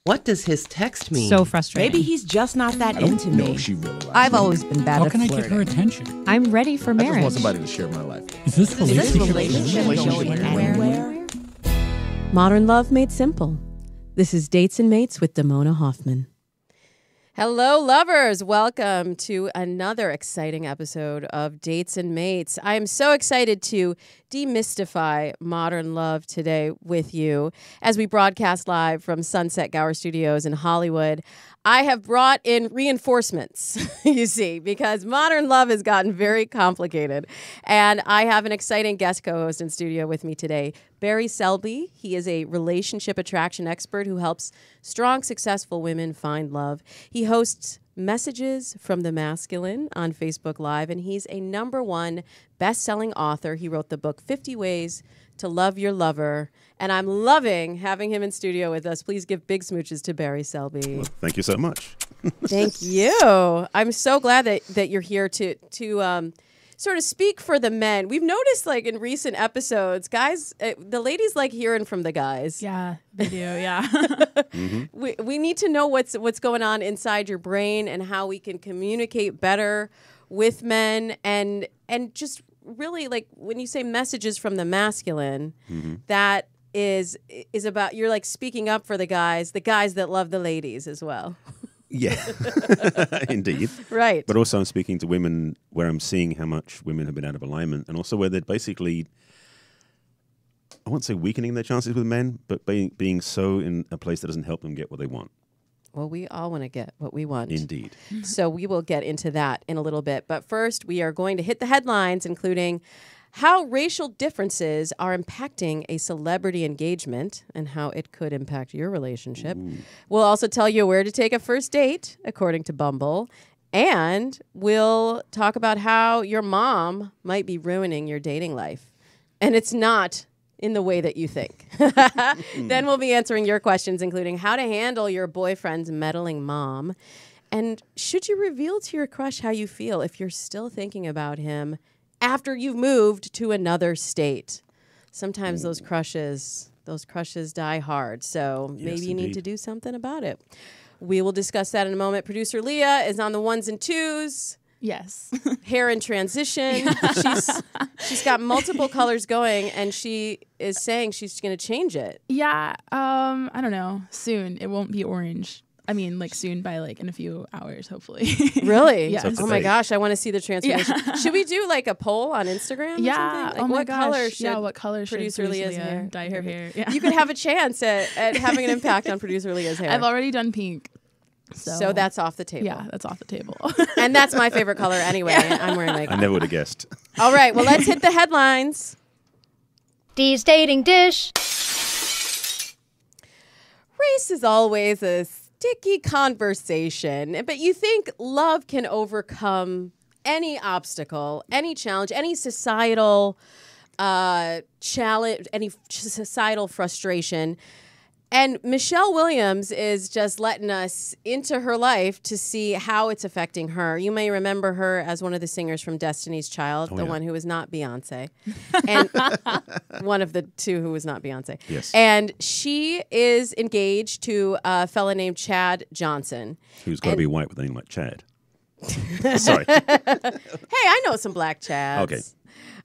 What does his text mean? So frustrating. Maybe he's just not that into me. She really likes I've me. always been bad How at can I flirting. get her attention? I'm ready for I just marriage. want somebody to share my life. Is this relationship going anywhere? Modern Love Made Simple. This is Dates and Mates with Damona Hoffman. Hello, lovers. Welcome to another exciting episode of Dates and Mates. I am so excited to demystify modern love today with you as we broadcast live from Sunset Gower Studios in Hollywood. I have brought in reinforcements, you see, because modern love has gotten very complicated. And I have an exciting guest co-host in studio with me today, Barry Selby. He is a relationship attraction expert who helps strong, successful women find love. He hosts Messages from the Masculine on Facebook Live, and he's a #1 best-selling author. He wrote the book 50 Ways to Love Your Lover, and I'm loving having him in studio with us. Please give big smooches to Barry Selby. Well, thank you so much. Thank you. I'm so glad that you're here to sort of speak for the men. We've noticed, like, in recent episodes, guys, the ladies like hearing from the guys. Yeah, they do, yeah. We need to know what's going on inside your brain and how we can communicate better with men and just really, like, when you say messages from the masculine, that is about, you're like speaking up for the guys that love the ladies as well. Yeah, indeed. Right. But also I'm speaking to women where I'm seeing how much women have been out of alignment and also where they're basically, I won't say weakening their chances with men, but being so in a place that doesn't help them get what they want. Well, we all want to get what we want. Indeed. So we will get into that in a little bit. But first, we are going to hit the headlines, including how racial differences are impacting a celebrity engagement and how it could impact your relationship. Ooh. We'll also tell you where to take a first date, according to Bumble. And we'll talk about how your mom might be ruining your dating life. And it's not in the way that you think. Then we'll be answering your questions, including how to handle your boyfriend's meddling mom. And should you reveal to your crush how you feel if you're still thinking about him after you've moved to another state? Sometimes those crushes die hard. So maybe you need to do something about it. We will discuss that in a moment. Producer Leah is on the ones and twos. Yes. Hair in transition. She's got multiple colors going, and she is saying she's going to change it. Yeah. I don't know. Soon. It won't be orange. I mean, like soon by like in a few hours, hopefully. Really? Yes. Oh my gosh, I want to see the transformation. Yeah. Should we do like a poll on Instagram? Yeah. Or something? Like, oh my what gosh. color should what color should producer Leah's hair dye her hair? Yeah. You could have a chance at having an impact on producer Leah's hair. I've already done pink. So that's off the table. Yeah, that's off the table. And that's my favorite color anyway. I'm wearing like. I never would have guessed. All right, well, let's hit the headlines. Dee's dating dish. Race is always a sticky conversation, but you think love can overcome any obstacle, any challenge, any societal challenge, any societal frustration. And Michelle Williams is just letting us into her life to see how it's affecting her. You may remember her as one of the singers from Destiny's Child, one who was not Beyonce. And one of the two who was not Beyonce. Yes. And she is engaged to a fella named Chad Johnson. Who's got to be white with a name like Chad. Sorry. Hey, I know some black Chads.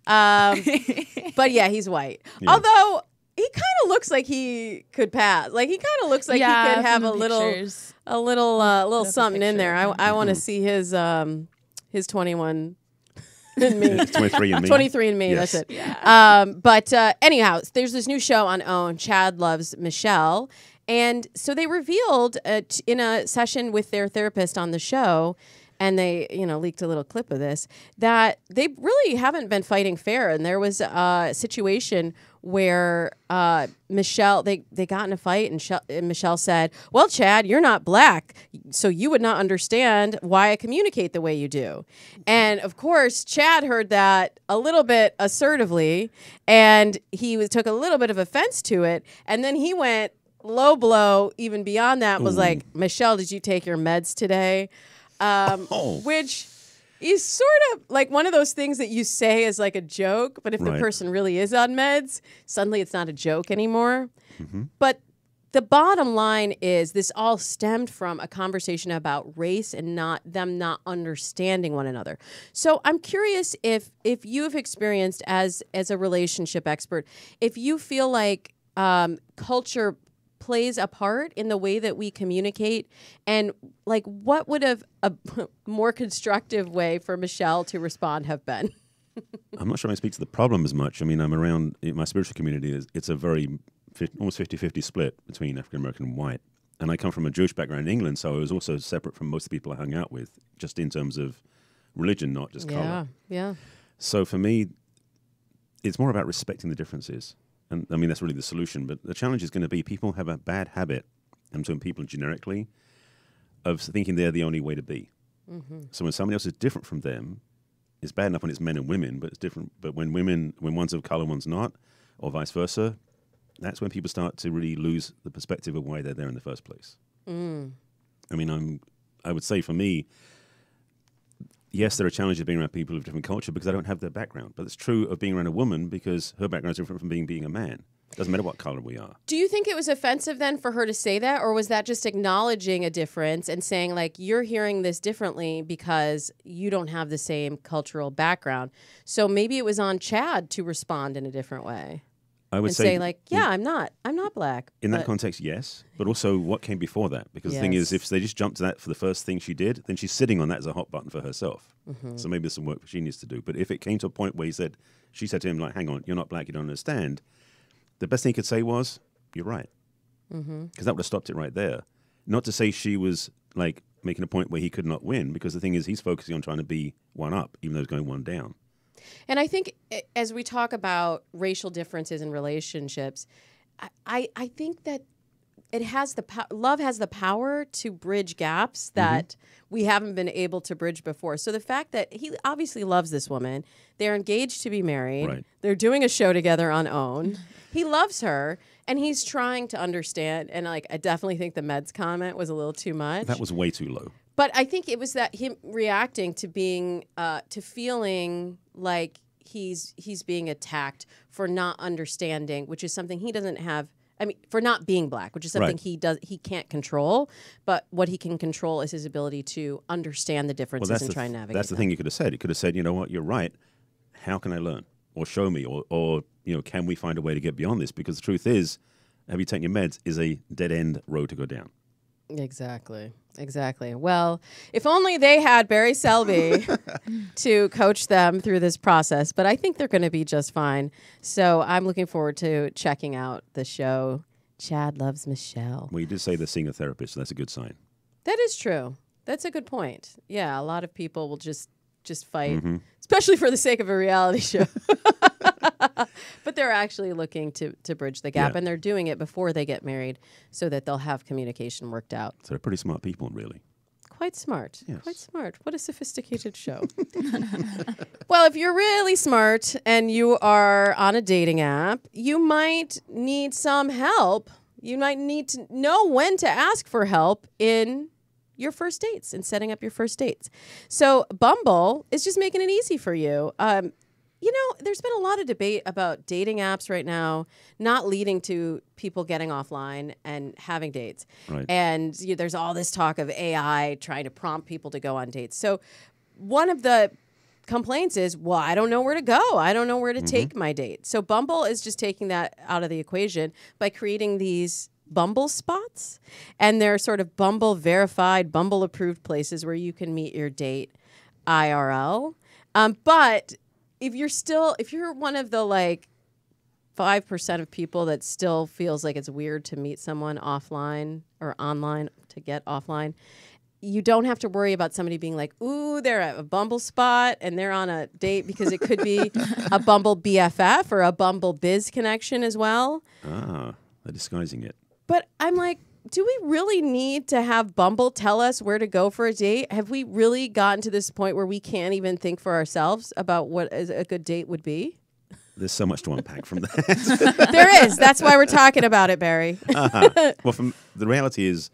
Okay. But yeah, he's white. Yeah. Although he kind of looks like he could pass. Like he kind of looks like he could have a little something in there. I want to see his 21 and me. 23 and me. 23 and me. Yes. That's it. Yeah. But anyhow, there's this new show on OWN, Chad Loves Michelle. And so they revealed in a session with their therapist on the show, and they, leaked a little clip of this, that they really haven't been fighting fair. And there was a situation where Michelle, they got in a fight, and Michelle said, well, Chad, you're not black, so you would not understand why I communicate the way you do. And of course, Chad heard that a little bit assertively, and he took a little bit of offense to it. And then he went low blow even beyond that, was like, Michelle, did you take your meds today? Which is sort of like one of those things that you say as like a joke, but if the person really is on meds, suddenly it's not a joke anymore. Mm-hmm. But the bottom line is this all stemmed from a conversation about race and them not understanding one another. So I'm curious if you've experienced as a relationship expert, if you feel like culture plays a part in the way that we communicate, and like what would a more constructive way for Michelle to respond have been? I'm not sure I speak to the problem as much. I mean, I'm around my spiritual community. It's a very almost 50-50 split between African American and white. And I come from a Jewish background in England, so I was also separate from most of the people I hung out with, just in terms of religion, not just color. Yeah. So for me, it's more about respecting the differences. And I mean, that's really the solution. But the challenge is going to be people have a bad habit, I'm talking people generically, of thinking they're the only way to be. Mm-hmm. So when somebody else is different from them, it's bad enough when it's men and women, but it's different. But when one's of color, one's not, or vice versa, that's when people start to really lose the perspective of why they're there in the first place. I mean, I would say for me, yes, there are challenges of being around people of different culture because I don't have their background. But it's true of being around a woman because her background is different from being a man. It doesn't matter what color we are. Do you think it was offensive then for her to say that, or was that just acknowledging a difference and saying, like, you're hearing this differently because you don't have the same cultural background? So maybe it was on Chad to respond in a different way. I would say, like, yeah, I'm not black. In that context, yes. But also what came before that? Because the thing is, if they just jumped to that for the first thing she did, then she's sitting on that as a hot button for herself. Mm-hmm. So maybe there's some work she needs to do. But if it came to a point where she said to him, like, hang on, you're not black, you don't understand, the best thing he could say was, you're right. Because that would have stopped it right there. Not to say she was, like, making a point where he could not win, because the thing is, he's focusing on trying to be one up, even though he's going one down. And I think as we talk about racial differences in relationships, I think that it has love has the power to bridge gaps that we haven't been able to bridge before. So the fact that he obviously loves this woman, they're engaged to be married, right. They're doing a show together on OWN, he loves her, and he's trying to understand. And like, I definitely think the meds comment was a little too much. That was way too low. But I think it was that him reacting to being, to feeling like he's being attacked for not understanding, which is something he doesn't have. I mean, for not being black, which is something he can't control. But what he can control is his ability to understand the differences and try and navigate. That's the thing you could have said. You could have said, you know what, you're right. How can I learn? Or show me, or can we find a way to get beyond this? Because the truth is, have you taken your meds is a dead end road to go down. Exactly. Well, if only they had Barry Selby to coach them through this process, but I think they're going to be just fine. So I'm looking forward to checking out the show. Chad Loves Michelle. Well, you did say they're seeing a therapist, so that's a good sign. That is true. That's a good point. Yeah, a lot of people will just fight, especially for the sake of a reality show. But they're actually looking to bridge the gap, and they're doing it before they get married so that they'll have communication worked out. So they're pretty smart people, really. Quite smart. Yes. Quite smart. What a sophisticated show. Well, if you're really smart and you are on a dating app, you might need some help. You might need to know when to ask for help in your first dates and setting up your first dates. So Bumble is just making it easy for you. There's been a lot of debate about dating apps right now not leading to people getting offline and having dates. Right. And there's all this talk of AI trying to prompt people to go on dates. So one of the complaints is, well, I don't know where to go. I don't know where to take my date. So Bumble is just taking that out of the equation by creating these BumbleSpots. And they're sort of Bumble verified, Bumble approved places where you can meet your date IRL. But if you're one of the like 5% of people that still feels like it's weird to meet someone offline or online to get offline, you don't have to worry about somebody being like, ooh, they're at a Bumble spot and they're on a date, because it could be a Bumble BFF or a Bumble Biz connection as well. Ah, they're disguising it. But I'm like, do we really need to have Bumble tell us where to go for a date? Have we really gotten to this point where we can't even think for ourselves about what a good date would be? There's so much to unpack from that. There is. That's why we're talking about it, Barry. Well, the reality is,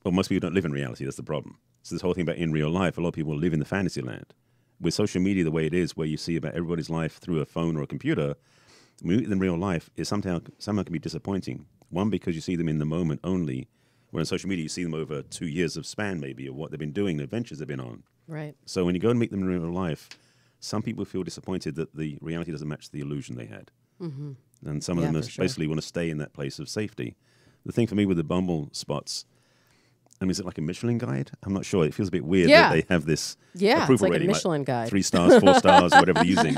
most people don't live in reality. That's the problem. So this whole thing about in real life, a lot of people live in the fantasy land. With social media the way it is, where you see about everybody's life through a phone or a computer, when we meet in real life is somehow can be disappointing. One, because you see them in the moment only, where on social media you see them over 2 years of span maybe of what they've been doing, the adventures they've been on. Right. So when you go and meet them in real life, some people feel disappointed that the reality doesn't match the illusion they had. Mm-hmm. And some of them basically want to stay in that place of safety. The thing for me with the BumbleSpots, I mean, is it like a Michelin guide? I'm not sure. It feels a bit weird that they have this approval it's like rating, a Michelin guide. 3 stars, 4 stars, or whatever they're using.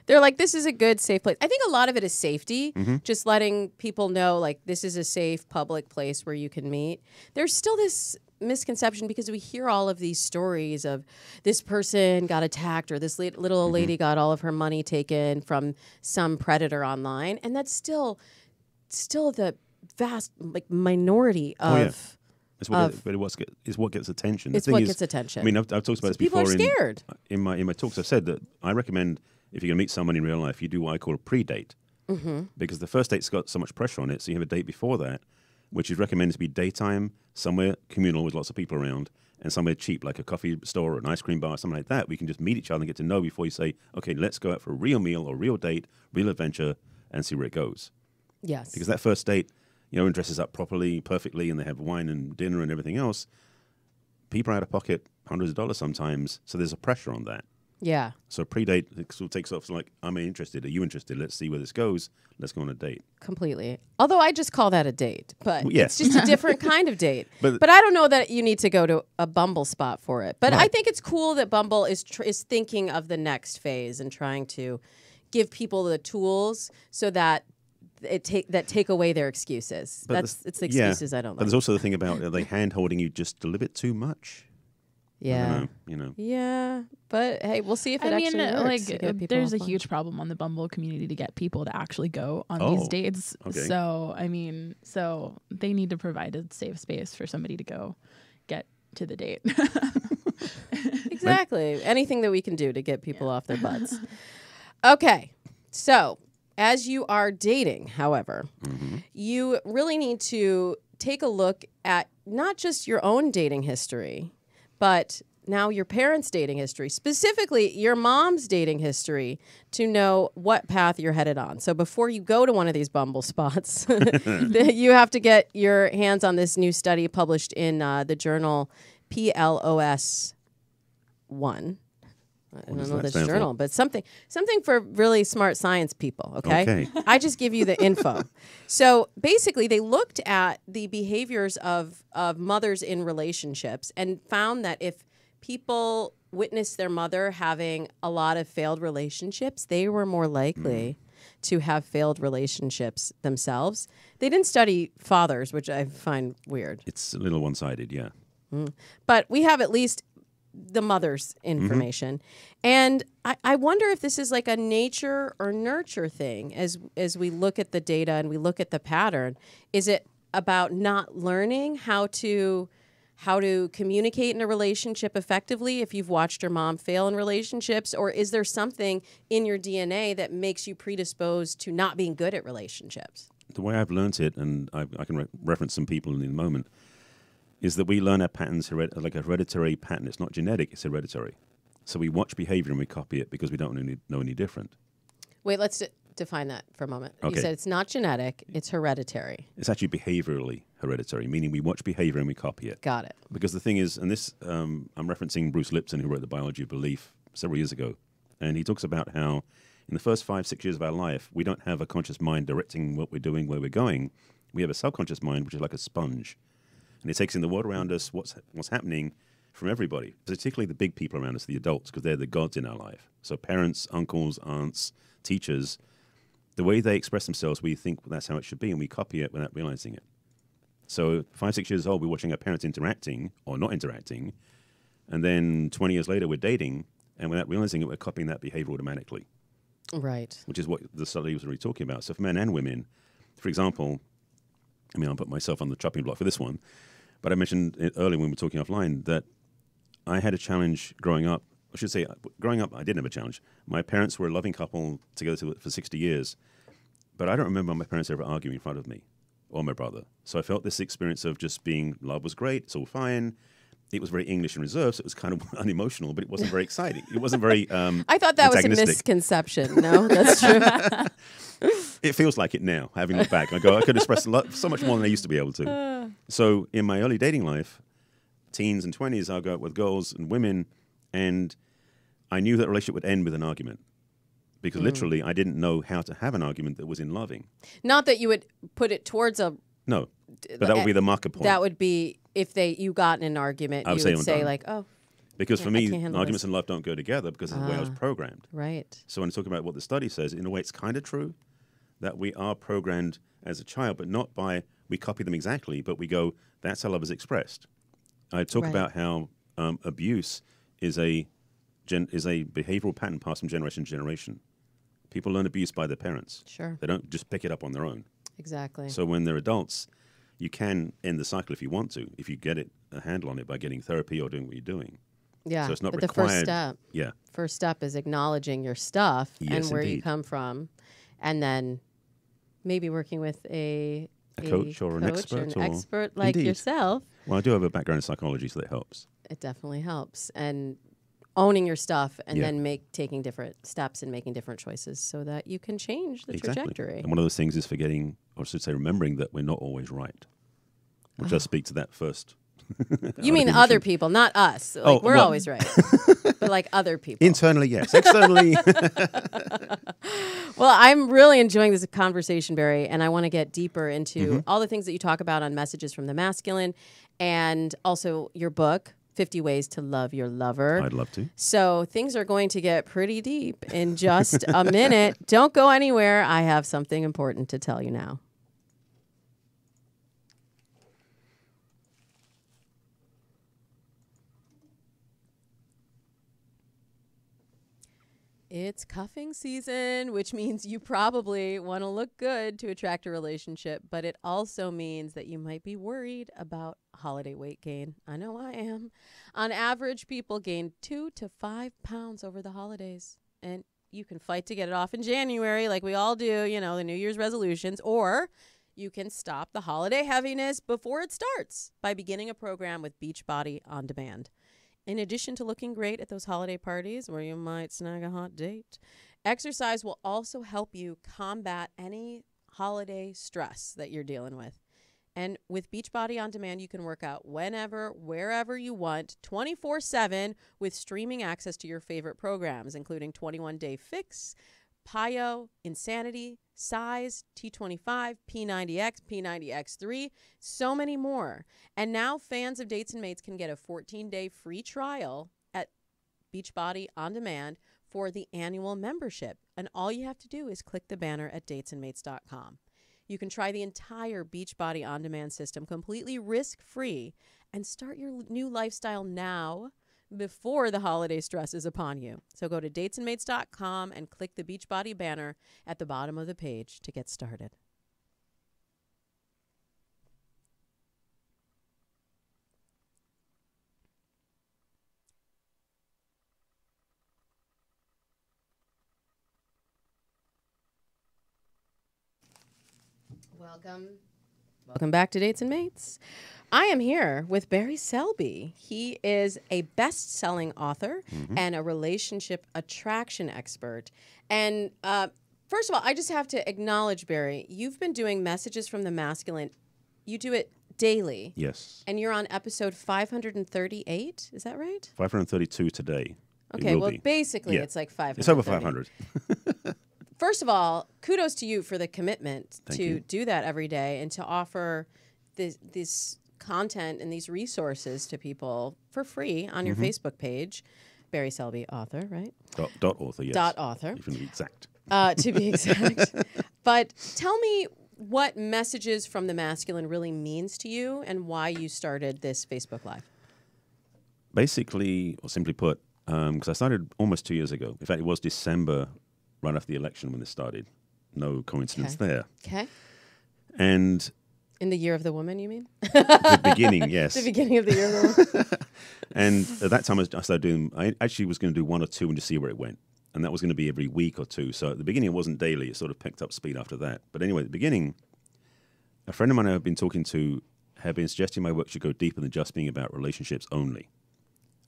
They're like, this is a good, safe place. I think a lot of it is safety, just letting people know, like, this is a safe public place where you can meet. There's still this misconception because we hear all of these stories of this person got attacked or this little old lady got all of her money taken from some predator online. And that's still the vast minority of... It's what gets attention. It's what gets attention. I mean, I've talked about this people before. People are scared. In my talks, I've said that I recommend if you're going to meet someone in real life, you do what I call a pre-date. Because the first date's got so much pressure on it, so you have a date before that, which is recommended to be daytime, somewhere communal with lots of people around, and somewhere cheap, like a coffee store or an ice cream bar, something like that. We can just meet each other and get to know before you say, okay, let's go out for a real meal or real date, real adventure, and see where it goes. Yes. Because that first date, everyone dresses up properly, perfectly, and they have wine and dinner and everything else. People are out of pocket hundreds of dollars sometimes, so there's a pressure on that. Yeah. So pre-date sort of takes off like, am I interested? Are you interested? Let's see where this goes. Let's go on a date. Completely. Although I just call that a date, but Well, yeah. it's just a different kind of date. But I don't know that you need to go to a Bumble spot for it. But I think it's cool that Bumble is thinking of the next phase and trying to give people the tools so that take away their excuses. It's the excuses I don't like. But there's also the thing about are they hand-holding you just a little bit too much? Yeah. Yeah, but hey, we'll see if it actually works. There's a huge problem on the Bumble community to get people to actually go on these dates. Okay. So, so they need to provide a safe space for somebody to go get to the date. Exactly. Anything that we can do to get people off their butts. Okay. So, as you are dating, however, you really need to take a look at not just your own dating history, but now your parents' dating history, specifically your mom's dating history, to know what path you're headed on. So before you go to one of these Bumble spots, you have to get your hands on this new study published in the journal PLOS 1. I don't know this journal, but something for really smart science people, okay? I just give you the info. So basically, they looked at the behaviors of mothers in relationships and found that if people witnessed their mother having a lot of failed relationships, they were more likely to have failed relationships themselves. They didn't study fathers, which I find weird. It's a little one-sided, yeah. But we have at least the mother's information. And I wonder if this is like a nature or nurture thing as we look at the data and we look at the pattern. Is it about not learning how to communicate in a relationship effectively if you've watched your mom fail in relationships? Or is there something in your DNA that makes you predisposed to not being good at relationships? The way I've learned it, and I can reference some people in a moment, is that we learn our patterns like a hereditary pattern. It's not genetic, it's hereditary. So we watch behavior and we copy it because we don't know any different. Wait, let's define that for a moment. Okay. You said it's not genetic, it's hereditary. It's actually behaviorally hereditary, meaning we watch behavior and we copy it. Got it. Because the thing is, and this, I'm referencing Bruce Lipton, who wrote The Biology of Belief several years ago, and he talks about how in the first 5-6 years of our life, we don't have a conscious mind directing what we're doing, where we're going. We have a subconscious mind, which is like a sponge. And it takes in the world around us, what's happening from everybody, particularly the big people around us, the adults, because they're the gods in our life. So parents, uncles, aunts, teachers, the way they express themselves, we think that's how it should be, and we copy it without realizing it. So 5-6 years old, we're watching our parents interacting or not interacting, and then 20 years later, we're dating, and without realizing it, we're copying that behavior automatically. Right. Which is what the study was really talking about. So for men and women, for example, I'll put myself on the chopping block for this one, but I mentioned it earlier when we were talking offline that I had a challenge growing up. I should say, growing up, I didn't have a challenge. My parents were a loving couple together for 60 years, but I don't remember my parents ever arguing in front of me or my brother. So I felt this experience of just being, love was great, it's all fine. It was very English and reserved, so it was kind of unemotional, but it wasn't very exciting. It wasn't very I thought that was a misconception. No, that's true. It feels like it now, having looked back. I go, I could express so much more than I used to be able to. So in my early dating life, teens and 20s, I'll go out with girls and women, and I knew that relationship would end with an argument. Because literally, I didn't know how to have an argument that was in loving. Not that you would put it towards a... No, but that would be the marker point. That would be if you got in an argument, you would say like, oh... Because for me, arguments this. and love don't go together because of the way I was programmed. Right. So when I talk about what the study says, in a way it's kind of true that we are programmed as a child, but not by we copy them exactly, but we go, that's how love is expressed. I talk about how abuse is a behavioral pattern passed from generation to generation. People learn abuse by their parents. Sure. They don't just pick it up on their own. Exactly. So when they're adults, you can end the cycle if you want to, if you get a handle on it by getting therapy or doing what you're doing. Yeah, so it's not but required. the first step. Yeah. First step is acknowledging your stuff and where you indeed. come from, and then maybe working with a coach or an expert. Expert like Indeed. yourself. Well, I do have a background in psychology, so that helps. It definitely helps. And owning your stuff and then taking different steps and making different choices so that you can change the trajectory. And one of those things is forgetting, or I should say remembering that we're not always right. Which does speak to that first. You mean other people, not us. Like we're always right. But like other people. Internally, yes. Externally. Well, I'm really enjoying this conversation, Barry, and I want to get deeper into all the things that you talk about on Messages from the Masculine and also your book, 50 Ways to Love Your Lover. I'd love to. So things are going to get pretty deep in just a minute. Don't go anywhere. I have something important to tell you now. It's cuffing season, which means you probably want to look good to attract a relationship, but it also means that you might be worried about holiday weight gain. I know I am. On average, people gain 2 to 5 pounds over the holidays, and you can fight to get it off in January like we all do, you know, the New Year's resolutions, or you can stop the holiday heaviness before it starts by beginning a program with Beachbody On Demand. In addition to looking great at those holiday parties where you might snag a hot date, exercise will also help you combat any holiday stress that you're dealing with. And with Beachbody On Demand, you can work out whenever, wherever you want, 24/7 with streaming access to your favorite programs, including 21 Day Fix, PiYo, Insanity, Size, T25, P90X, P90X3, so many more. And now fans of Dates and Mates can get a 14-day free trial at Beachbody On Demand for the annual membership. And all you have to do is click the banner at datesandmates.com. You can try the entire Beachbody On Demand system completely risk-free and start your new lifestyle now before the holiday stress is upon you. So go to datesandmates.com and click the Beachbody banner at the bottom of the page to get started. Welcome back to Dates and Mates. I am here with Barry Selby. He is a best-selling author and a relationship attraction expert. And first of all, I just have to acknowledge, Barry, you've been doing Messages from the Masculine. You do it daily. Yes. And you're on episode 538. Is that right? 532 today. Okay, well, basically it's like 500. It's over 500. First of all, kudos to you for the commitment to do that every day and to offer this content and these resources to people for free on your Facebook page. Barry Selby, author, right? Dot author, yes. Dot author. If you want to be exact. To be exact. But tell me what Messages from the Masculine really means to you and why you started this Facebook Live. Basically, or simply put, because I started almost 2 years ago. In fact, it was December, right after the election when this started. No coincidence there. Okay. And in the year of the woman, you mean? the beginning, yes. The beginning of the year of the woman. And at that time, I started doing, I actually was going to do 1 or 2 and just see where it went. And that was going to be every week or 2. So at the beginning, it wasn't daily. It sort of picked up speed after that. But anyway, at the beginning, a friend of mine I've been talking to had been suggesting my work should go deeper than just being about relationships only.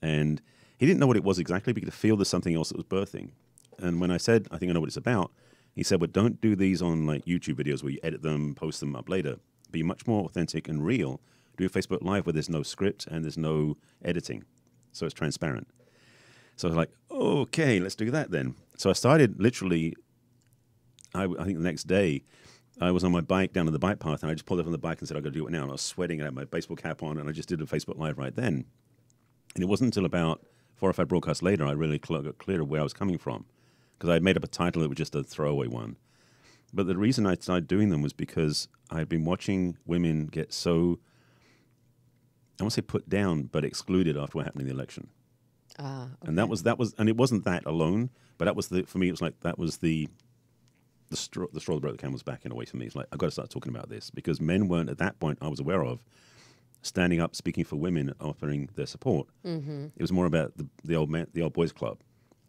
And he didn't know what it was exactly, but he could feel there's something else that was birthing. And when I said, I think I know what it's about, He said, but don't do these on like YouTube videos where you edit them, post them up later. Be much more authentic and real. Do a Facebook Live where there's no script and there's no editing. So it's transparent. So I was like, okay, let's do that then. So I started literally, I think the next day, I was on my bike down to the bike path, and I just pulled up on the bike and said, I've got to do it now. And I was sweating, and I had my baseball cap on, and I just did a Facebook Live right then. And it wasn't until about 4 or 5 broadcasts later I really got clear of where I was coming from, because I had made up a title that was just a throwaway one. But the reason I started doing them was because I had been watching women get so, I won't say put down, but excluded after what happened in the election. Okay. And that was, and it wasn't that alone, but that was for me, it was like, that was the straw that broke the camel's back in a way for me. It's like, I've got to start talking about this, because men weren't at that point I was aware of standing up, speaking for women, offering their support. Mm-hmm. It was more about the old boys club,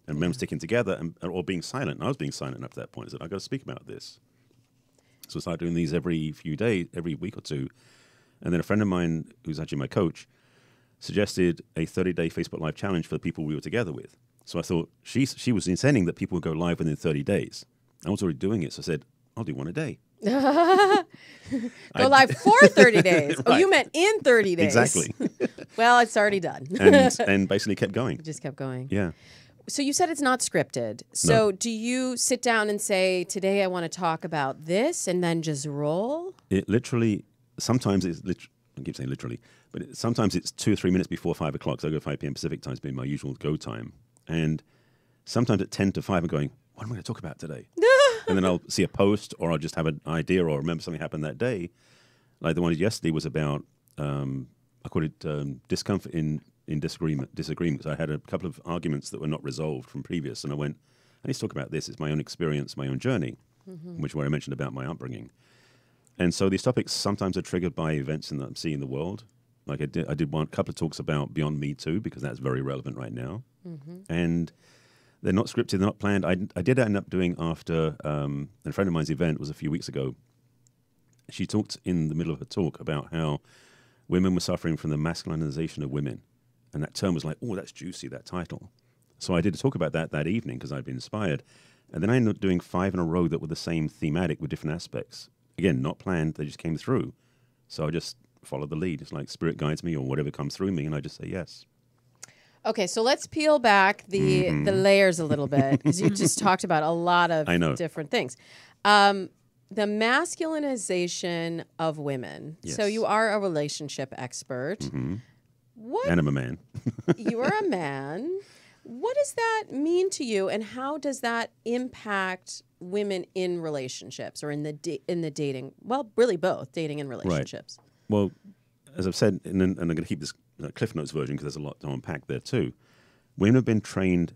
and men sticking together or being silent. And I was being silent up to that point. I said, I've got to speak about this. So I started doing these every few days, every week or two. And then a friend of mine, who's actually my coach, suggested a 30-day Facebook Live challenge for the people we were together with. So I thought, she was intending that people would go live within 30 days. I was already doing it, so I said, I'll do one a day. Go live for 30 days. Right. Oh, you meant in 30 days. Exactly. Well, it's already done. and basically kept going. Just kept going. Yeah. So you said it's not scripted. So do you sit down and say, today I want to talk about this, and then just roll? It literally, sometimes it's I keep saying literally, but sometimes it's 2 or 3 minutes before 5 o'clock. So I go 5 p.m. Pacific time, being my usual go time. And sometimes at 10 to 5, I'm going, what am I going to talk about today? And then I'll see a post, or I'll just have an idea, or remember something happened that day. Like the one yesterday was about, I called it discomfort in disagreement. Because I had a couple of arguments that were not resolved from previous. And I went, I need to talk about this. It's my own experience, my own journey, which is what I mentioned about my upbringing. And so these topics sometimes are triggered by events that I'm seeing in the world. Like I did a couple of talks about Beyond Me Too, because that's very relevant right now. And they're not scripted, they're not planned. I did end up doing after a friend of mine's event was a few weeks ago. She talked in the middle of her talk about how women were suffering from the masculinization of women. And that term was like, oh, that's juicy, that title. So I did a talk about that evening because I'd been inspired. And then I ended up doing 5 in a row that were the same thematic with different aspects. Again, not planned, they just came through. So I just followed the lead. It's like spirit guides me or whatever comes through me, and I just say yes. Okay, so let's peel back the layers a little bit, because you just talked about a lot of different things. The masculinization of women. Yes. So you are a relationship expert. And I'm a man. You are a man. What does that mean to you, and how does that impact women in relationships or in the dating? Well, really both, dating and relationships. Right. Well, as I've said, and I'm going to keep this Cliff Notes version because there's a lot to unpack there too. Women have been trained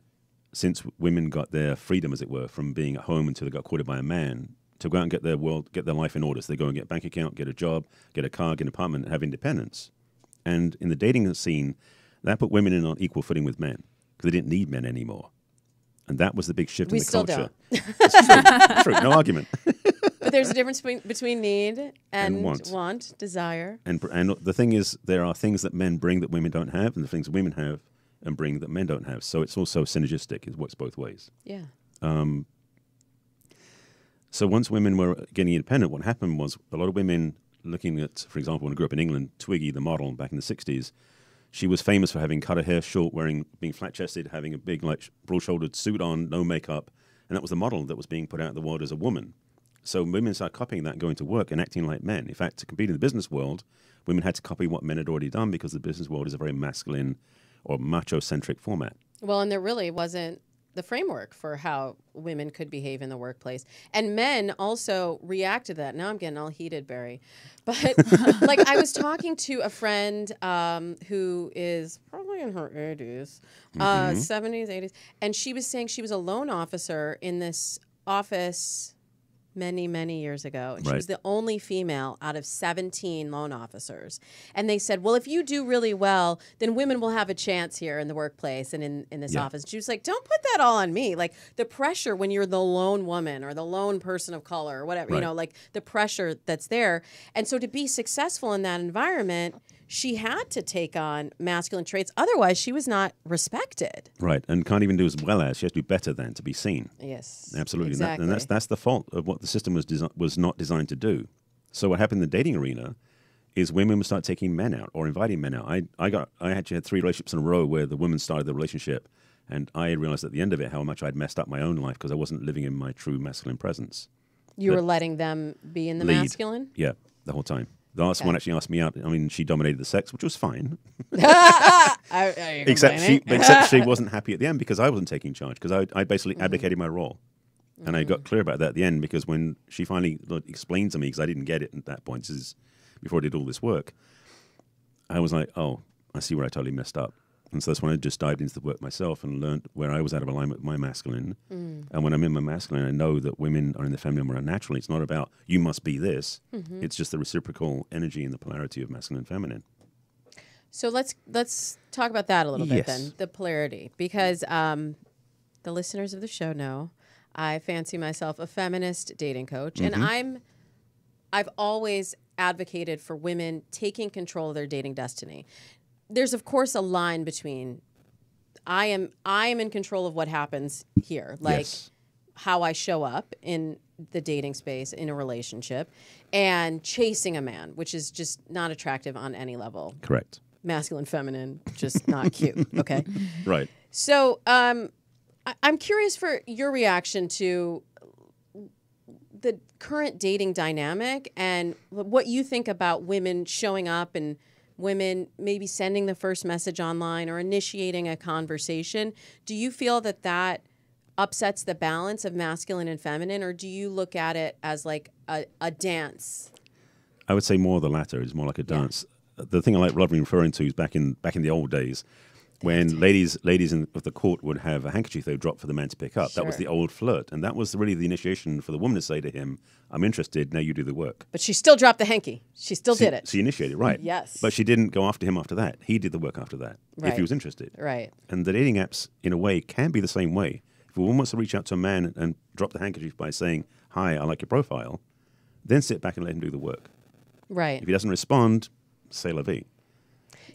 since women got their freedom, as it were, from being at home until they got courted by a man, to go out and get their life in order. So they go and get a bank account, get a job, get a car, get an apartment, and have independence. And in the dating scene, that put women in on equal footing with men because they didn't need men anymore. And that was the big shift in the culture. We still don't. It's true, no argument. But there's a difference between need and want, desire. And the thing is, there are things that men bring that women don't have, and the things women have and bring that men don't have. So it's also synergistic. It works both ways. Yeah. So once women were getting independent, what happened was a lot of women looking at, for example, when I grew up in England, Twiggy, the model back in the 60s, she was famous for having cut her hair short, being flat-chested, having a big, broad-shouldered suit on, no makeup. And that was the model that was being put out in the world as a woman. So women started copying that and going to work and acting like men. In fact, to compete in the business world, women had to copy what men had already done because the business world is a very masculine or macho-centric format. Well, and there really wasn't the framework for how women could behave in the workplace. And men also reacted to that. Now I'm getting all heated, Barry. But I was talking to a friend who is probably in her 80s, 70s, 80s, and she was saying she was a loan officer in this office many, many years ago. And she was the only female out of 17 loan officers. And they said, well, if you do really well, then women will have a chance here in the workplace and in this office. And she was like, don't put that all on me. Like the pressure when you're the lone woman or the lone person of color or whatever, the pressure that's there. And so to be successful in that environment, she had to take on masculine traits. Otherwise, she was not respected. Right, and can't even do as well as. She has to do better than to be seen. Yes, Absolutely. exactly. And that's the fault of what the system was not designed to do. So what happened in the dating arena is women would start taking men out or inviting men out. I actually had 3 relationships in a row where the woman started the relationship, and I realized at the end of it how much I'd messed up my own life because I wasn't living in my true masculine presence. You were letting them be in the Lead. masculine? Yeah, the whole time. The last one actually asked me out. I mean, she dominated the sex, which was fine. Except she wasn't happy at the end because I wasn't taking charge because I basically abdicated my role. And I got clear about that at the end because when she finally explained to me, because I didn't get it at that point, this is before I did all this work, I was like, oh, I see where I totally messed up. And so that's when I just dived into the work myself and learned where I was out of alignment with my masculine. And when I'm in my masculine, I know that women are in the feminine more naturally. It's not about you must be this. It's just the reciprocal energy and the polarity of masculine and feminine. So let's talk about that a little bit Yes. then, the polarity, because the listeners of the show know I fancy myself a feminist dating coach, and I've always advocated for women taking control of their dating destiny. There's of course a line between I am in control of what happens here, like Yes. how I show up in the dating space in a relationship, and chasing a man, which is just not attractive on any level. Correct. Masculine, feminine, just not cute. Okay. Right. So I'm curious for your reaction to the current dating dynamic and what you think about women showing up and women maybe sending the first message online or initiating a conversation. Do you feel that that upsets the balance of masculine and feminine, or do you look at it as like a dance? I would say more the latter. It's more like a dance. The thing I love referring to is back in the old days when ladies of the court would have a handkerchief they would drop for the man to pick up. That was the old flirt. And that was really the initiation for the woman to say to him, I'm interested, now you do the work. But she still dropped the hanky. She still did it. She initiated, right. Yes. But she didn't go after him after that. He did the work after that, if he was interested. Right. And the dating apps, in a way, can be the same way. If a woman wants to reach out to a man and drop the handkerchief by saying, hi, I like your profile, then sit back and let him do the work. Right. If he doesn't respond, c'est la vie.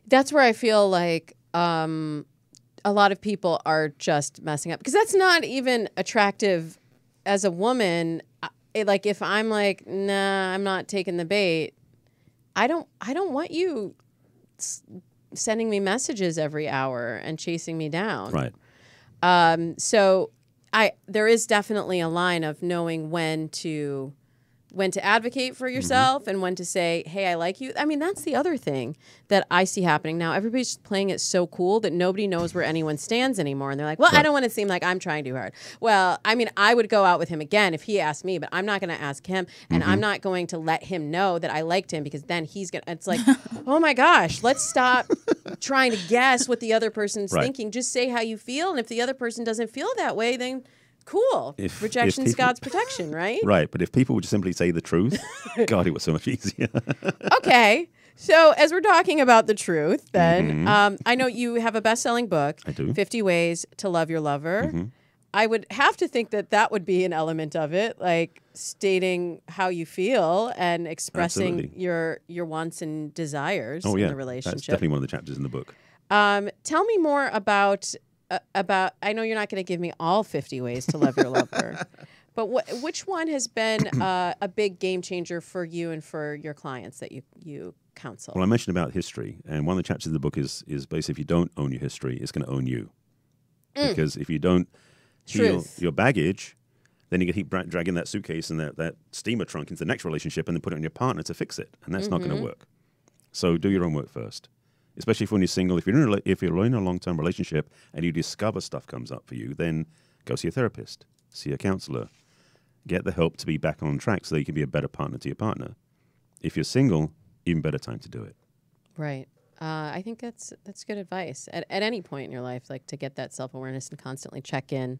That's where I feel like a lot of people are just messing up, because that's not even attractive as a woman. Like if I'm like, nah, I'm not taking the bait. I don't want you sending me messages every hour and chasing me down. Right. So there is definitely a line of knowing when to advocate for yourself and when to say, hey, I like you. I mean, that's the other thing that I see happening now. Everybody's just playing it so cool that nobody knows where anyone stands anymore. And they're like, well, I don't want to seem like I'm trying too hard. Well, I mean, I would go out with him again if he asked me, but I'm not going to ask him. And I'm not going to let him know that I liked him, because then he's going to, it's like, oh my gosh, let's stop trying to guess what the other person's thinking. Just say how you feel. And if the other person doesn't feel that way, then cool. Rejection's God's protection, right? Right. But if people would just simply say the truth, God, it was so much easier. Okay. So as we're talking about the truth, then I know you have a best-selling book. I do. 50 Ways to Love Your Lover. I would have to think that would be an element of it, like stating how you feel and expressing your wants and desires in the relationship. That's definitely one of the chapters in the book. Tell me more about. I know you're not going to give me all 50 ways to love your lover, but which one has been a big game changer for you and for your clients that you counsel? Well, I mentioned about history, and one of the chapters of the book is basically if you don't own your history, it's going to own you. Because if you don't heal your baggage, then you keep dragging that suitcase and that steamer trunk into the next relationship and then put it on your partner to fix it, and that's not going to work. So do your own work first. Especially when you're single. If you're in a long-term relationship and you discover stuff comes up for you, then go see a therapist, see a counselor, get the help to be back on track so that you can be a better partner to your partner. If you're single, even better time to do it. Right. I think that's good advice at any point in your life, like to get that self-awareness and constantly check in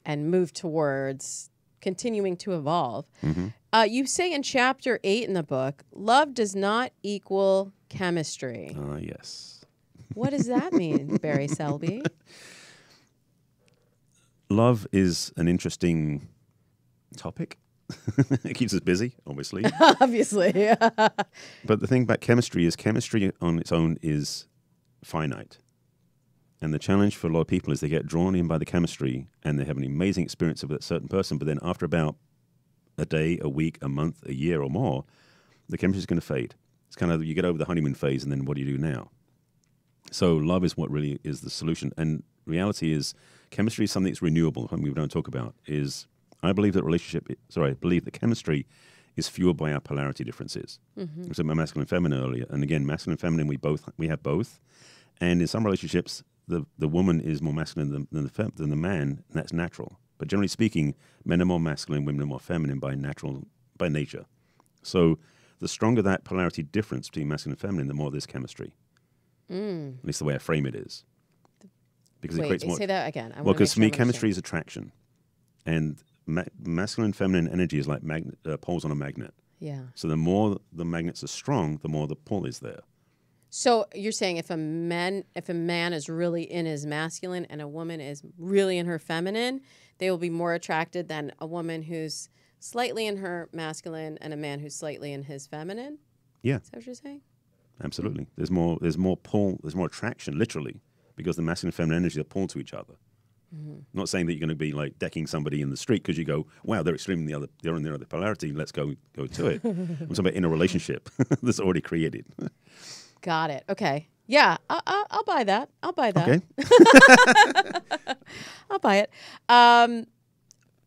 and move towards continuing to evolve. You say in chapter 8 in the book, love does not equal chemistry. Yes. What does that mean, Barry Selby? Love is an interesting topic It keeps us busy, obviously. Obviously. But the thing about chemistry is chemistry on its own is finite. And the challenge for a lot of people is they get drawn in by the chemistry and they have an amazing experience with a certain person, but then after about a day, a week, a month, a year or more, the chemistry is going to fade. It's kind of, you get over the honeymoon phase and then what do you do now? So love is what really is the solution. And reality is chemistry is something that's renewable, something we don't talk about, is I believe that I believe that chemistry is fueled by our polarity differences. Mm-hmm. So my masculine and feminine earlier. And again, masculine and feminine, we have both. And in some relationships, the woman is more masculine than the man, and that's natural. But generally speaking, men are more masculine, women are more feminine by nature. So the stronger that polarity difference between masculine and feminine, the more there's chemistry. At least the way I frame it is. Because it creates more. Say that again. Well, because for me, chemistry is attraction. And masculine and feminine energy is like poles on a magnet. Yeah. So the more the magnets are strong, the more the pull is there. So you're saying if a man is really in his masculine and a woman is really in her feminine, they will be more attracted than a woman who's slightly in her masculine and a man who's slightly in his feminine? Yeah. Is that what you're saying? Absolutely. There's more pull, there's more attraction, literally, because the masculine and feminine energy are pulled to each other. Mm-hmm. Not saying that you're going to be like decking somebody in the street because you go, wow, they're extreme they're in the other polarity, let's go to it. I'm talking about in a relationship that's already created. Got it. Okay. Yeah, I'll buy that. Okay. I'll buy it.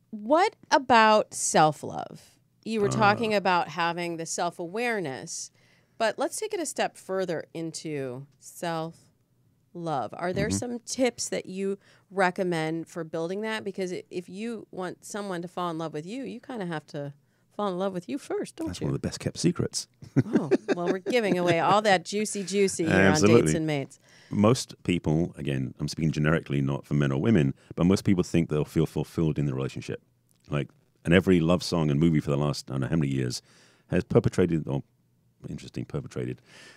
What about self-love? You were talking about having the self-awareness, but let's take it a step further into self-love. Are there some tips that you recommend for building that? Because if you want someone to fall in love with you, you kind of have to fall in love with you first, don't That's you? one of the best kept secrets. Oh, well, we're giving away all that juicy here Absolutely. on Dates and Mates. Most people, again, I'm speaking generically, not for men or women, but most people think they'll feel fulfilled in the relationship. And every love song and movie for the last, I don't know how many years, has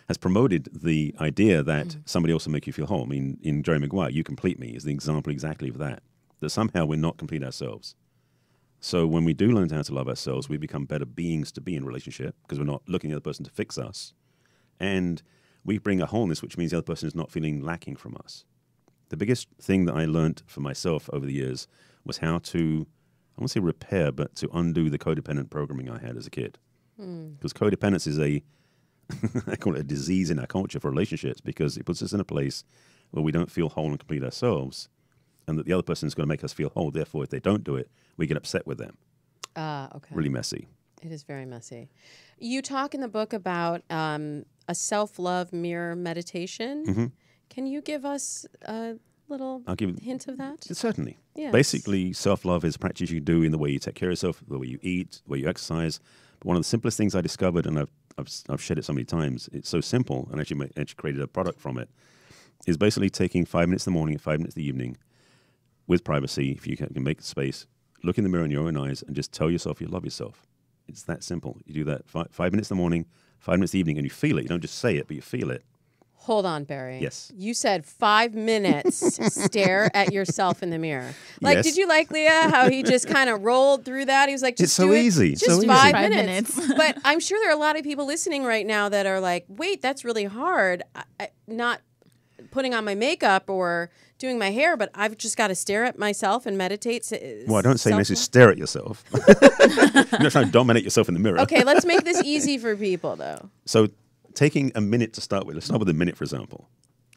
has promoted the idea that somebody else will make you feel whole. I mean, in Jerry Maguire, You Complete Me is the example exactly of that somehow we're not complete ourselves. So when we do learn how to love ourselves, we become better beings to be in a relationship because we're not looking at the other person to fix us. And we bring a wholeness, which means the other person is not feeling lacking from us. The biggest thing that I learned for myself over the years was how to, I won't say repair, but to undo the codependent programming I had as a kid. Because codependence is I call it a disease in our culture for relationships because it puts us in a place where we don't feel whole and complete ourselves and that the other person is going to make us feel whole. Therefore, if they don't do it, we get upset with them. Okay. Really messy. It is very messy. You talk in the book about a self-love mirror meditation. Mm-hmm. Can you give us a little hint of that? Certainly. Yes. Basically, self-love is practice you do in the way you take care of yourself, the way you eat, the way you exercise. But one of the simplest things I discovered, and I've shared it so many times, it's so simple, and actually created a product from it, is basically taking 5 minutes in the morning and 5 minutes in the evening with privacy, if you can make the space, look in the mirror in your own eyes and just tell yourself you love yourself. It's that simple. You do that 5 minutes in the morning, 5 minutes in the evening, and you feel it. You don't just say it, but you feel it. Hold on, Barry. Yes. You said 5 minutes stare at yourself in the mirror. Yes. Did you like Leah, how he just kind of rolled through that? He was like, just it's so do it. easy. Just so 5 easy. minutes. But I'm sure there are a lot of people listening right now that are like, wait, that's really hard. Not putting on my makeup or doing my hair, but I've just got to stare at myself and meditate. Well, I don't say necessarily stare at yourself. You're not trying to dominate yourself in the mirror. Okay, let's make this easy for people, though. So taking a minute to start with. Let's start with a minute, for example.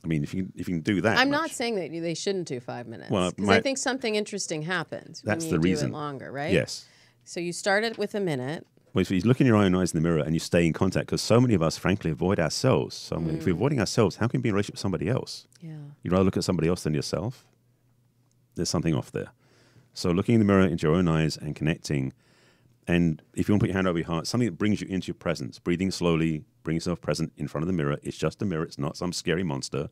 I mean, if you can do that. I'm not saying that they shouldn't do 5 minutes. Well, because I think something interesting happens that's when you the reason. do it longer, right? Yes. So you started with a minute. Well, if you look in your own eyes in the mirror and you stay in contact, because so many of us, frankly, avoid ourselves. So if we're avoiding ourselves, how can we be in a relationship with somebody else? Yeah. You'd rather look at somebody else than yourself? There's something off there. So looking in the mirror into your own eyes and connecting, and if you want to put your hand over your heart, something that brings you into your presence, breathing slowly, bring yourself present in front of the mirror. It's just a mirror. It's not some scary monster.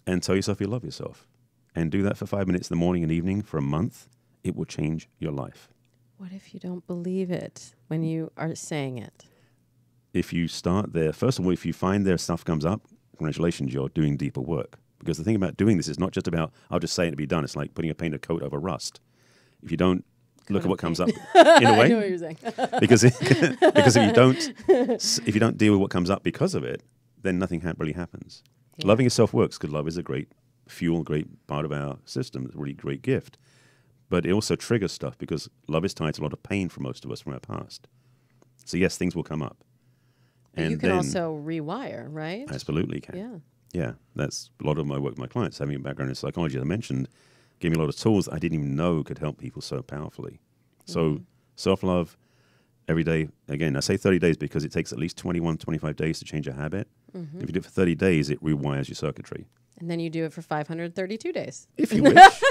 And tell yourself you love yourself. And do that for 5 minutes in the morning and evening for a month. It will change your life. What if you don't believe it when you are saying it? If you start there, first of all, if you find their stuff comes up, congratulations, you're doing deeper work. Because the thing about doing this is not just about, I'll just say it and be done. It's like putting a painted coat over rust. If you don't look at what comes up in a I know what way. you're saying. because because if you don't deal with what comes up because of it, then nothing really happens. Yeah. Loving yourself works because love is a great fuel, great part of our system. It's a really great gift. But it also triggers stuff because love is tied to a lot of pain for most of us from our past. So yes, things will come up. But And you can then, also rewire, right? absolutely can. Yeah. Yeah, that's a lot of my work with my clients. Having a background in psychology, as I mentioned, gave me a lot of tools I didn't even know could help people so powerfully. So self-love every day. Again, I say 30 days because it takes at least 21, 25 days to change a habit. If you do it for 30 days, it rewires your circuitry. And then you do it for 532 days. If you wish.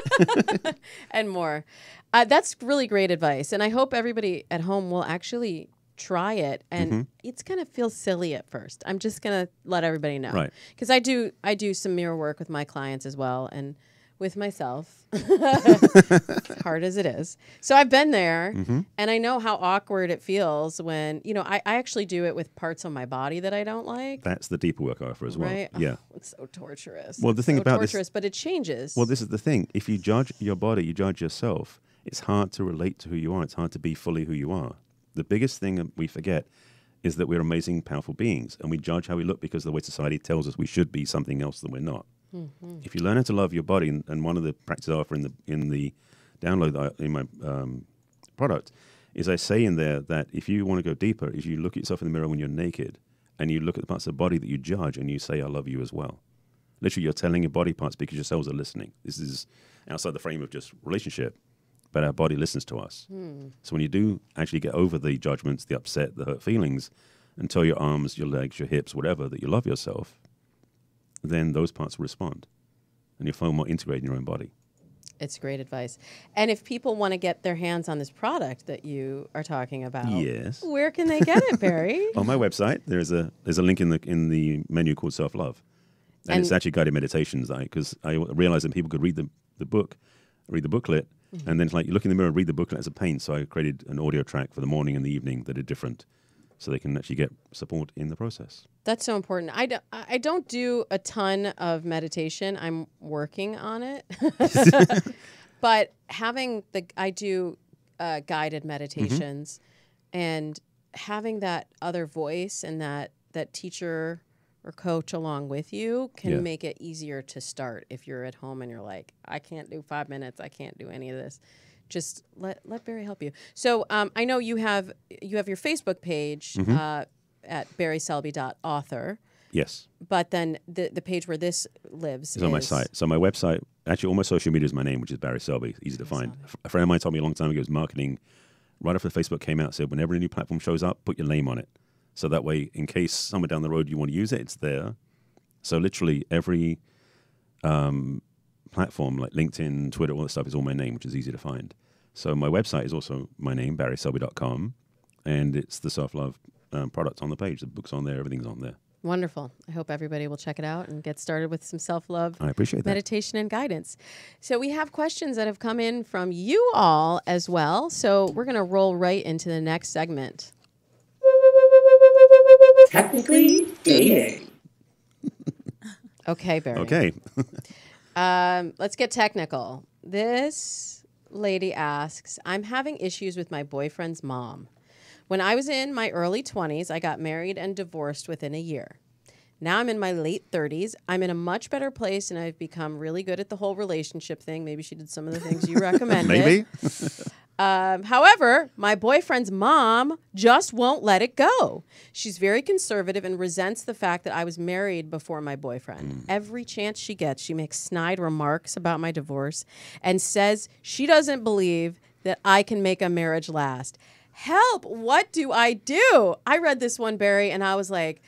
And more. That's really great advice. And I hope everybody at home will actually try it. And it's going to feel silly at first. I'm just going to let everybody know. Right. Because I do some mirror work with my clients as well. And with myself, hard as it is. So I've been there and I know how awkward it feels when, I actually do it with parts on my body that I don't like. That's the deeper work I offer as well. Right? Yeah. Oh, it's so torturous. Well, the thing so about this- torturous, but it changes. Well, this is the thing. If you judge your body, you judge yourself. It's hard to relate to who you are. It's hard to be fully who you are. The biggest thing that we forget is that we're amazing, powerful beings, and we judge how we look because of the way society tells us we should be something else that we're not. If you learn how to love your body, and one of the practices I offer in the download in my product is I say in there that if you want to go deeper, if you look at yourself in the mirror when you're naked and you look at the parts of the body that you judge and you say, I love you as well. Literally, you're telling your body parts because your cells are listening. This is outside the frame of just relationship, but our body listens to us. So when you do actually get over the judgments, the upset, the hurt feelings, and tell your arms, your legs, your hips, whatever, that you love yourself, then those parts will respond. And you'll feel more integrated in your own body. It's great advice. And if people want to get their hands on this product that you are talking about, Yes. where can they get it, Barry? On my website, there's a link in the menu called Self-Love. And it's actually guided meditations, because I realized that people could read the booklet, and then it's like you look in the mirror and read the booklet as a pain. So I created an audio track for the morning and the evening that are different, so they can actually get support in the process. That's so important. I don't do a ton of meditation. I'm working on it. But I do guided meditations, and having that other voice and that teacher or coach along with you can make it easier to start if you're at home and you're like, I can't do 5 minutes. I can't do any of this. Just let Barry help you. So I know you have your Facebook page at barryselby.author. Yes. But then the page where this lives It's on my site. So my website, actually all my social media is my name, which is Barry Selby. Easy to find. A friend of mine told me a long time ago, it was marketing, right after Facebook came out, said whenever a new platform shows up, put your name on it. So that way, in case somewhere down the road you want to use it, it's there. So literally every platform like LinkedIn, Twitter, all that stuff is all my name, which is easy to find. So my website is also my name, barryselby.com, and it's the self-love product on the page. The book's on there, everything's on there. Wonderful. I hope everybody will check it out and get started with some self-love. I appreciate that. Meditation and guidance. So we have questions that have come in from you all as well. So we're going to roll right into the next segment. Technically dating. Okay, Barry. Okay. Let's get technical. This lady asks, I'm having issues with my boyfriend's mom. When I was in my early 20s, I got married and divorced within a year. Now I'm in my late 30s. I'm in a much better place, and I've become really good at the whole relationship thing. Maybe she did some of the things you recommended. Maybe. However, my boyfriend's mom just won't let it go. She's very conservative and resents the fact that I was married before my boyfriend. Every chance she gets, she makes snide remarks about my divorce and says she doesn't believe that I can make a marriage last. Help! What do I do? I read this one, Barry, and I was like,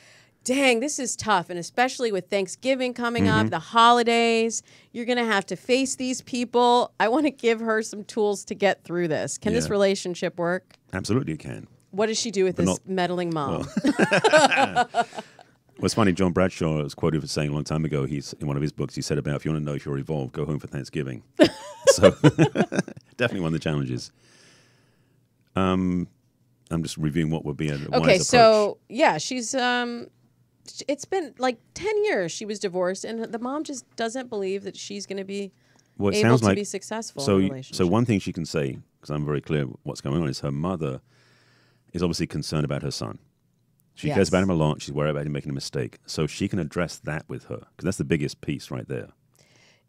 dang, this is tough. And especially with Thanksgiving coming up, the holidays, you're going to have to face these people. I want to give her some tools to get through this. Can this relationship work? Absolutely it can. What does she do with this meddling mom? Well, it's funny, John Bradshaw was quoted for saying a long time ago, he's in one of his books, he said about, if you want to know if you're evolved, go home for Thanksgiving. So definitely one of the challenges. I'm just reviewing what would be a wise approach. So, yeah, she's... it's been like 10 years she was divorced, and the mom just doesn't believe that she's going to be able to be successful in a relationship. So one thing she can say, because I'm very clear what's going on, is her mother is obviously concerned about her son. She cares about him a lot. She's worried about him making a mistake. So she can address that with her, because that's the biggest piece right there.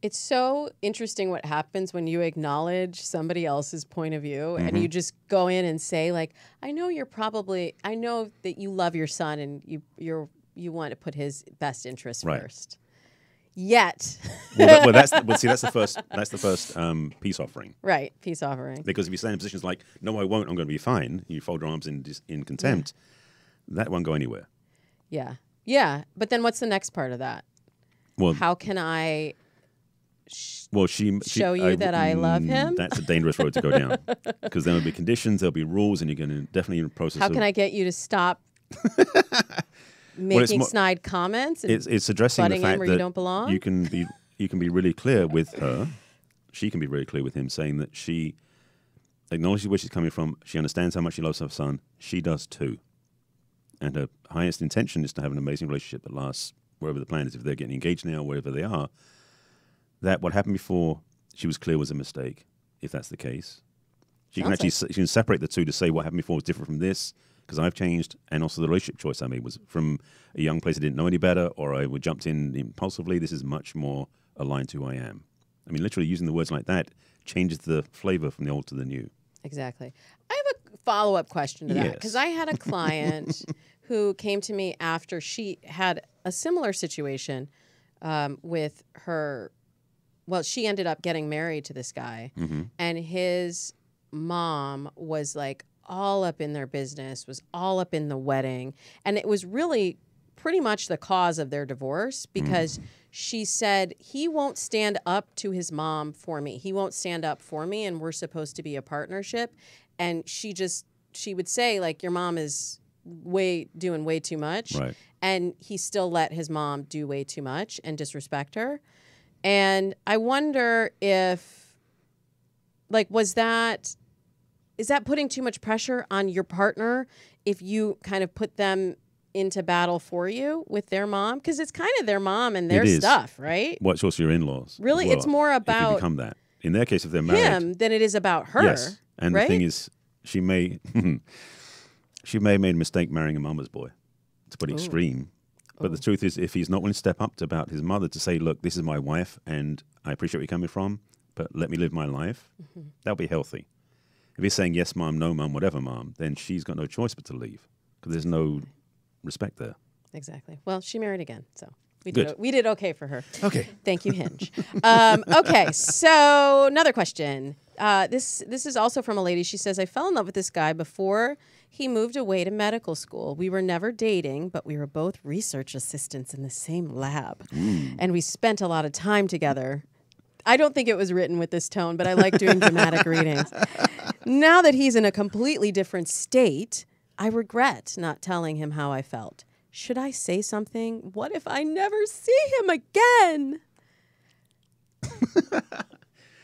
It's so interesting what happens when you acknowledge somebody else's point of view and you just go in and say, like, I know that you love your son and you want to put his best interests first. Yet, that's the first peace offering. Right, peace offering. Because if you stand in positions like, no, I won't, I'm going to be fine, you fold your arms in contempt, that won't go anywhere. Yeah. Yeah. But then what's the next part of that? Well, how can I show you that I love him? That's a dangerous road to go down. Because there will be conditions, there'll be rules, and you're going to definitely in the process How can I get you to stop making snide comments? And it's addressing the fact where that you don't belong? you can be really clear with her. She can be really clear with him, saying that she acknowledges where she's coming from. She understands how much she loves her son. She does too. And her highest intention is to have an amazing relationship that lasts wherever the plan is. If they're getting engaged now, wherever they are, that what happened before she was clear was a mistake. If that's the case, she can separate the two to say what happened before was different from this because I've changed, and also the relationship choice I made was from a young place I didn't know any better, or I jumped in impulsively. This is much more aligned to who I am. I mean, literally using the words like that changes the flavor from the old to the new. Exactly. I have a follow-up question to that because I had a client who came to me after she had a similar situation with her. Well, she ended up getting married to this guy, and his mom was like all up in their business, was all up in the wedding, and it was really pretty much the cause of their divorce because she said, he won't stand up to his mom for me. He won't stand up for me, and we're supposed to be a partnership. And she would say, like, your mom is doing way too much. Right. And he still let his mom do way too much and disrespect her. And I wonder if, like, is that putting too much pressure on your partner if you kind of put them into battle for you with their mom? Because it's kind of their mom and their stuff, right? Well, it's also your in-laws. Really? Well, it's more about if you become that. In their case, if they're married, him than it is about her. Yes. And right? the thing is, she may have made a mistake marrying a mama's boy, to put it extreme. But the truth is, if he's not willing to step up about his mother to say, look, this is my wife and I appreciate where you're coming from, but let me live my life, that'll be healthy. If he's saying, yes, mom, no, mom, whatever, mom, then she's got no choice but to leave because there's no respect there. Exactly. Well, she married again, so we did okay for her. Okay. Thank you, Hinge. Okay, so another question. This is also from a lady. She says, I fell in love with this guy before he moved away to medical school. We were never dating, but we were both research assistants in the same lab. And we spent a lot of time together. I don't think it was written with this tone, but I like doing dramatic readings. Now that he's in a completely different state, I regret not telling him how I felt. Should I say something? What if I never see him again?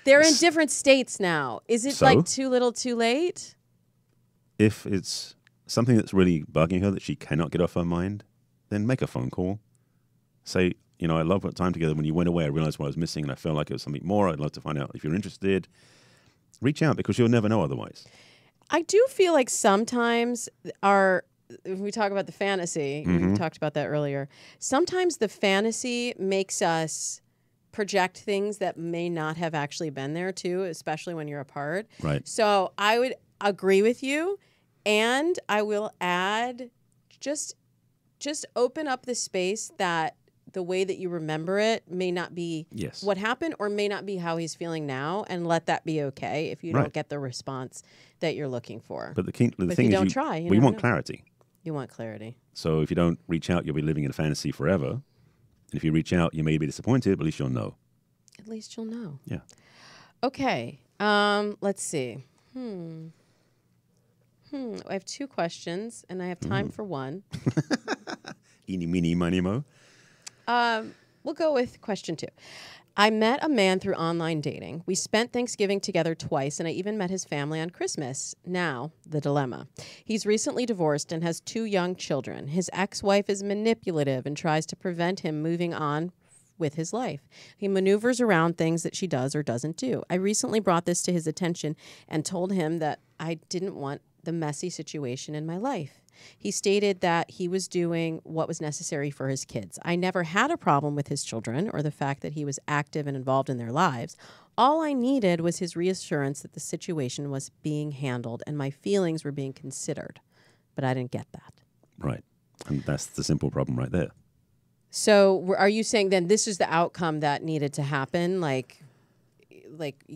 They're in different states now. Is it like too little too late? If it's something that's really bugging her that she cannot get off her mind, then make a phone call. Say, I love our time together. When you went away, I realized what I was missing and I felt like it was something more. I'd love to find out if you're interested. Reach out because you'll never know otherwise. I do feel like sometimes if we talk about the fantasy, we talked about that earlier, sometimes the fantasy makes us project things that may not have actually been there too, especially when you're apart. Right. So I would agree with you, and I will add just open up the space that the way that you remember it may not be what happened or may not be how he's feeling now, and let that be okay if you don't get the response that you're looking for. But the thing is, we want clarity. You want clarity. So if you don't reach out, you'll be living in a fantasy forever. And if you reach out, you may be disappointed, but at least you'll know. At least you'll know. Yeah. Okay. Let's see. I have 2 questions, and I have time for one. Eeny, meeny, miny, mo. We'll go with question 2. I met a man through online dating. We spent Thanksgiving together twice, and I even met his family on Christmas. Now, the dilemma. He's recently divorced and has 2 young children. His ex-wife is manipulative and tries to prevent him moving on with his life. He maneuvers around things that she does or doesn't do. I recently brought this to his attention and told him that I didn't want the messy situation in my life. He stated that he was doing what was necessary for his kids. I never had a problem with his children or the fact that he was active and involved in their lives. All I needed was his reassurance that the situation was being handled and my feelings were being considered. But I didn't get that. Right. And that's the simple problem right there. So are you saying then this is the outcome that needed to happen? Like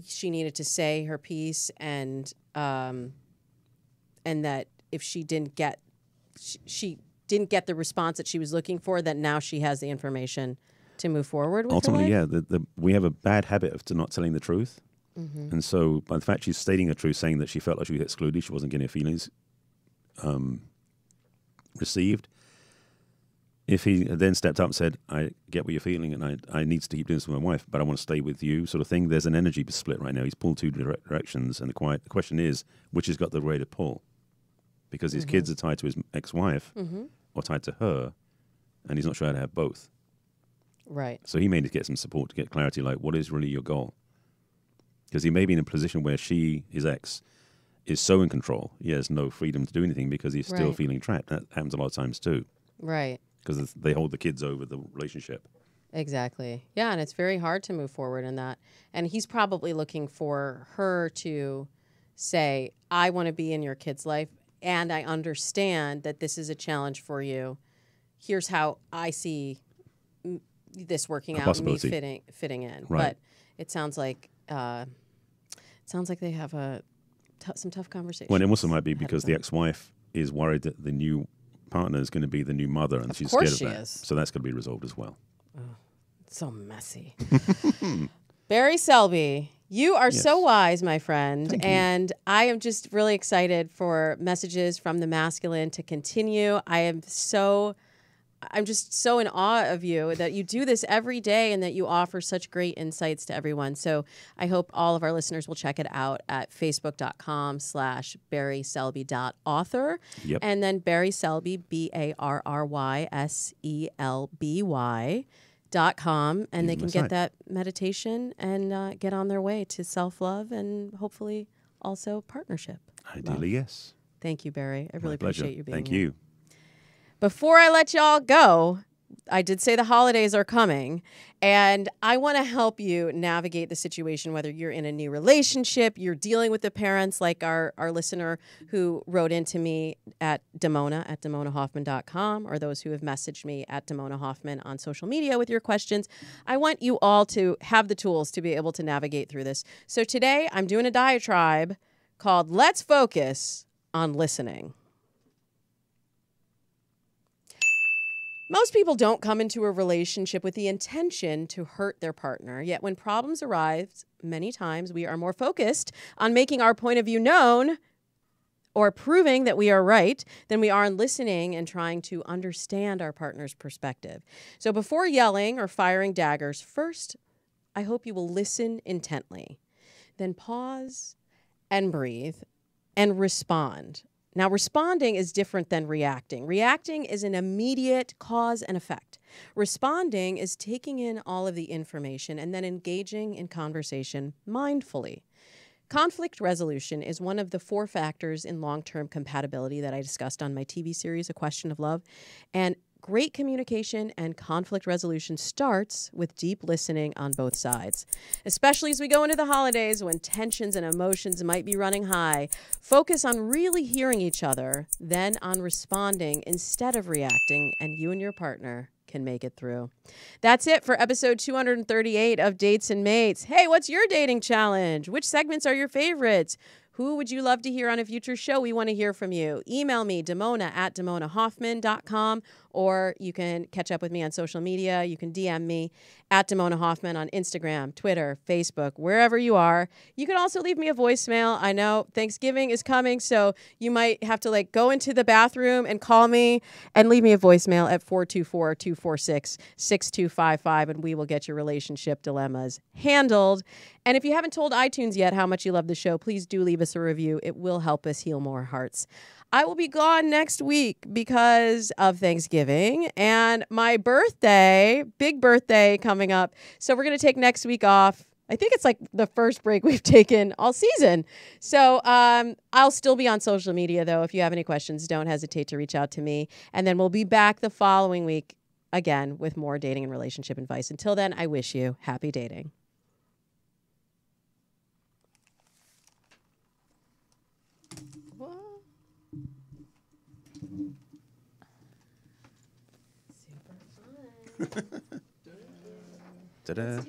she needed to say her piece and that if she didn't get the response that she was looking for, that now she has the information to move forward with Ultimately, her life? yeah. We have a bad habit of not telling the truth. Mm-hmm. And so by the fact she's stating the truth, saying that she felt like she was excluded, she wasn't getting her feelings received. If he then stepped up and said, I get what you're feeling and I need to keep doing this with my wife, but I want to stay with you, sort of thing, there's an energy split right now. He's pulled two directions, and the question is, which has got the way to pull? Because his kids are tied to his ex-wife or tied to her, and he's not sure how to have both. Right. So he may need to get some support to get clarity, like, what is really your goal? Because he may be in a position where his ex, is so in control, he has no freedom to do anything because he's still feeling trapped. That happens a lot of times too. Right. Because they hold the kids over the relationship. Exactly. Yeah, and it's very hard to move forward in that. And he's probably looking for her to say, I want to be in your kid's life, and I understand that this is a challenge for you. Here's how I see this working out and me fitting in. Right. But it sounds like they have some tough conversations. Well, it also might be because the ex-wife is worried that the new partner is going to be the new mother, and she's scared of that. Is. So that's going to be resolved as well. Oh, it's so messy. Barry Selby, you are so wise, my friend. Thank you. And I am just really excited for messages from the masculine to continue. I'm just so in awe of you that you do this every day and that you offer such great insights to everyone. So I hope all of our listeners will check it out at facebook.com/BarrySelby.author. Yep. And then Barry Selby, BarrySelby.com. And they can get that meditation and get on their way to self-love and hopefully also partnership. Ideally, yes. Thank you, Barry. I really appreciate you being Thank here. you. Before I let y'all go, I did say the holidays are coming, and I want to help you navigate the situation, whether you're in a new relationship, you're dealing with the parents like our listener who wrote into me at Damona at DamonaHoffman.com, or those who have messaged me at Damona Hoffman on social media with your questions. I want you all to have the tools to be able to navigate through this. So today I'm doing a diatribe called Let's Focus on Listening. Most people don't come into a relationship with the intention to hurt their partner. Yet when problems arise, many times we are more focused on making our point of view known or proving that we are right than we are on listening and trying to understand our partner's perspective. So before yelling or firing daggers, first, I hope you will listen intently. Then pause and breathe and respond. Now, responding is different than reacting. Reacting is an immediate cause and effect. Responding is taking in all of the information and then engaging in conversation mindfully. Conflict resolution is one of the 4 factors in long-term compatibility that I discussed on my TV series, A Question of Love. And great communication and conflict resolution starts with deep listening on both sides, especially as we go into the holidays when tensions and emotions might be running high. Focus on really hearing each other, then on responding instead of reacting, and you and your partner can make it through. That's it for episode 238 of Dates and Mates. Hey, what's your dating challenge? Which segments are your favorites? Who would you love to hear on a future show? We want to hear from you. Email me, Damona at DamonaHoffman.com, or you can catch up with me on social media. You can DM me at Damona Hoffman on Instagram, Twitter, Facebook, wherever you are. You can also leave me a voicemail. I know Thanksgiving is coming, so you might have to go into the bathroom and call me and leave me a voicemail at 424-246-6255, and we will get your relationship dilemmas handled. And if you haven't told iTunes yet how much you love the show, please do leave us a review. It will help us heal more hearts. I will be gone next week because of Thanksgiving and my birthday, big birthday coming up. So we're going to take next week off. I think it's like the first break we've taken all season. So I'll still be on social media, though. If you have any questions, don't hesitate to reach out to me. And then we'll be back the following week again with more dating and relationship advice. Until then, I wish you happy dating. Ta-da.